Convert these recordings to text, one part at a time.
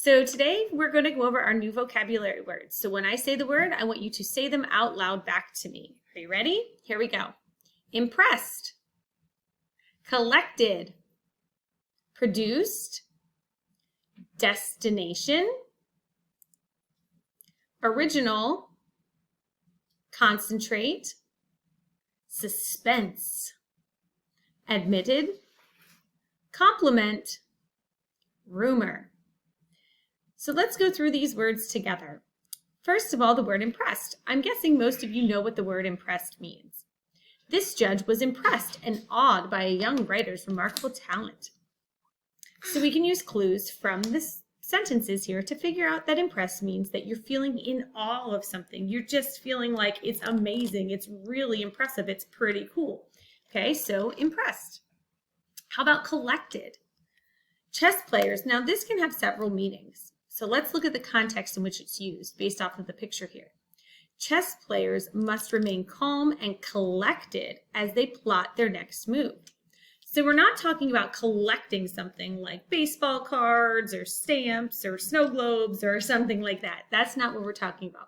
So today we're going to go over our new vocabulary words. So when I say the word, I want you to say them out loud back to me. Are you ready? Here we go. Impressed, collected, produced, destination, original, concentrate, suspense, admitted, compliment, rumor. So let's go through these words together. First of all, the word impressed. I'm guessing most of you know what the word impressed means. This judge was impressed and awed by a young writer's remarkable talent. So we can use clues from the sentences here to figure out that impressed means that you're feeling in awe of something. You're just feeling like it's amazing. It's really impressive. It's pretty cool. Okay, so impressed. How about collected? Chess players. Now this can have several meanings. So let's look at the context in which it's used based off of the picture here. Chess players must remain calm and collected as they plot their next move. So we're not talking about collecting something like baseball cards or stamps or snow globes or something like that. That's not what we're talking about.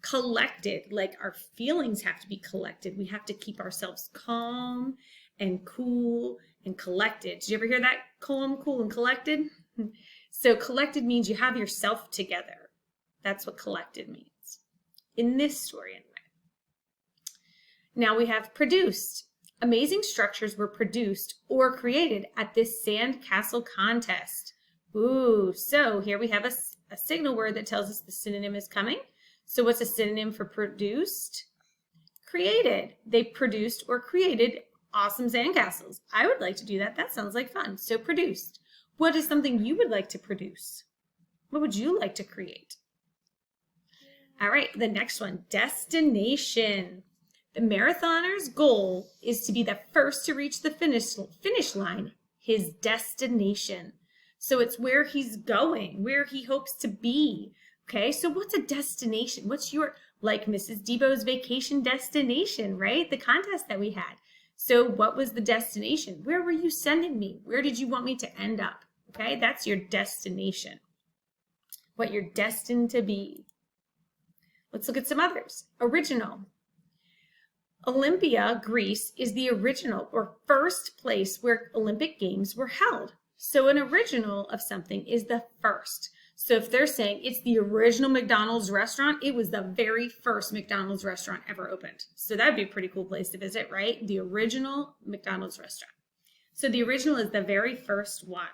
Collected, like our feelings have to be collected. We have to keep ourselves calm and cool and collected. Did you ever hear that? Calm, cool, and collected? So collected means you have yourself together. That's what collected means. In this story, anyway. Now we have produced. Amazing structures were produced or created at this sandcastle contest. Ooh, so here we have a signal word that tells us the synonym is coming. So what's a synonym for produced? Created. They produced or created awesome sandcastles. I would like to do that. That sounds like fun. So produced. What is something you would like to produce? What would you like to create? All right, the next one, destination. The marathoner's goal is to be the first to reach the finish line, his destination. So it's where he's going, where he hopes to be. Okay, so what's a destination? What's your, like Mrs. Debo's vacation destination, right? The contest that we had. So what was the destination? Where were you sending me? Where did you want me to end up? Okay, that's your destination. What you're destined to be. Let's look at some others. Original. Olympia, Greece, is the original or first place where Olympic Games were held. So an original of something is the first. So if they're saying it's the original McDonald's restaurant, it was the very first McDonald's restaurant ever opened. So that'd be a pretty cool place to visit, right? The original McDonald's restaurant. So the original is the very first one.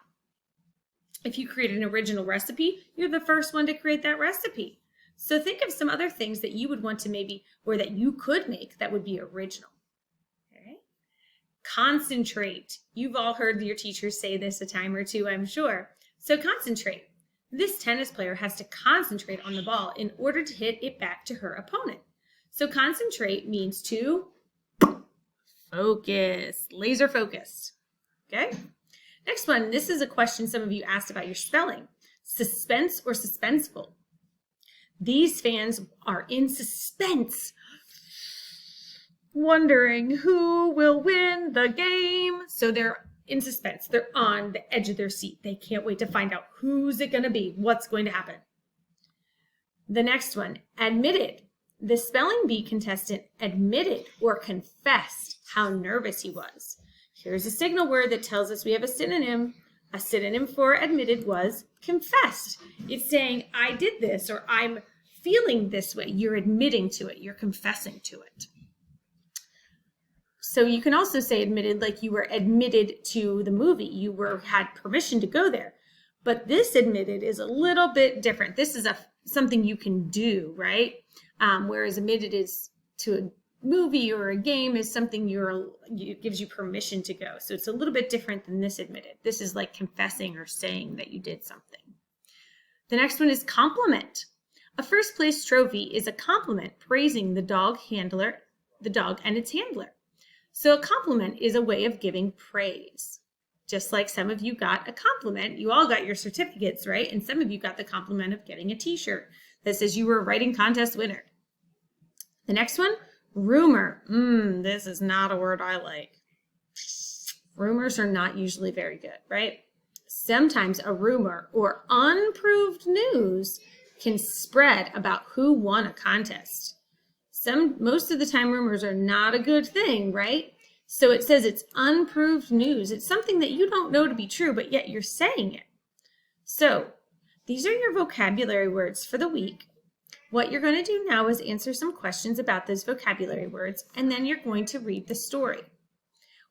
If you create an original recipe, you're the first one to create that recipe. So think of some other things that you would want to maybe, or that you could make that would be original. Okay. Concentrate. You've all heard your teachers say this a time or two, I'm sure. So concentrate. This tennis player has to concentrate on the ball in order to hit it back to her opponent. So concentrate means to focus, laser focused. Okay. Next one, this is a question some of you asked about your spelling. Suspense or suspenseful? These fans are in suspense, wondering who will win the game. So they're in suspense. They're on the edge of their seat. They can't wait to find out who's it going to be, what's going to happen. The next one, admitted. The spelling bee contestant admitted or confessed how nervous he was. Here's a signal word that tells us we have a synonym. A synonym for admitted was confessed. It's saying, I did this, or I'm feeling this way. You're admitting to it. You're confessing to it. So you can also say admitted like you were admitted to the movie. You had permission to go there. But this admitted is a little bit different. This is something you can do, right? Whereas admitted is to a movie or a game is something it gives you permission to go. So it's a little bit different than this admitted. This is like confessing or saying that you did something. The next one is compliment. A first place trophy is a compliment praising the dog and its handler. So a compliment is a way of giving praise. Just like some of you got a compliment, you all got your certificates, right? And some of you got the compliment of getting a t-shirt that says you were a writing contest winner. The next one, rumor. This is not a word I like. Rumors are not usually very good, right? Sometimes a rumor or unproved news can spread about who won a contest. Most of the time rumors are not a good thing, right? So it says it's unproved news. It's something that you don't know to be true, but yet you're saying it. So these are your vocabulary words for the week. What you're going to do now is answer some questions about those vocabulary words, and then you're going to read the story.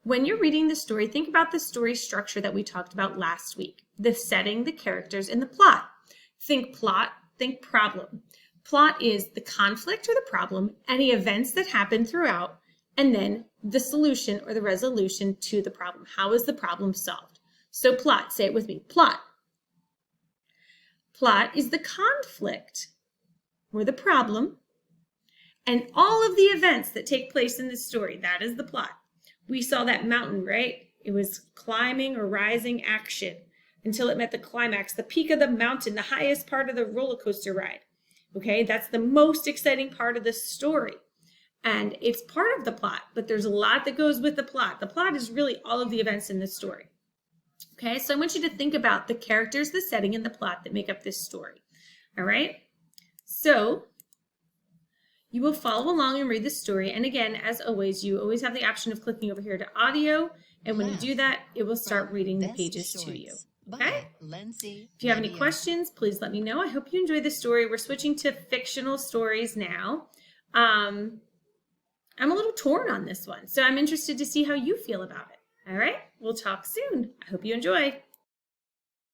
When you're reading the story, think about the story structure that we talked about last week. The setting, the characters, and the plot. Think plot, think problem. Plot is the conflict or the problem, any events that happen throughout, and then the solution or the resolution to the problem. How is the problem solved? So plot, say it with me, plot. Plot is the conflict or the problem and all of the events that take place in this story. That is the plot. We saw that mountain, right? It was climbing or rising action until it met the climax, the peak of the mountain, the highest part of the roller coaster ride. Okay, that's the most exciting part of the story. And it's part of the plot, but there's a lot that goes with the plot. The plot is really all of the events in this story. Okay, so I want you to think about the characters, the setting, and the plot that make up this story. All right, so you will follow along and read the story. And again, as always, you always have the option of clicking over here to audio. And when you do that, it will start reading the pages to you. Okay? If you have any questions, please let me know. I hope you enjoyed the story. We're switching to fictional stories now. I'm a little torn on this one, so I'm interested to see how you feel about it. All right? We'll talk soon. I hope you enjoy.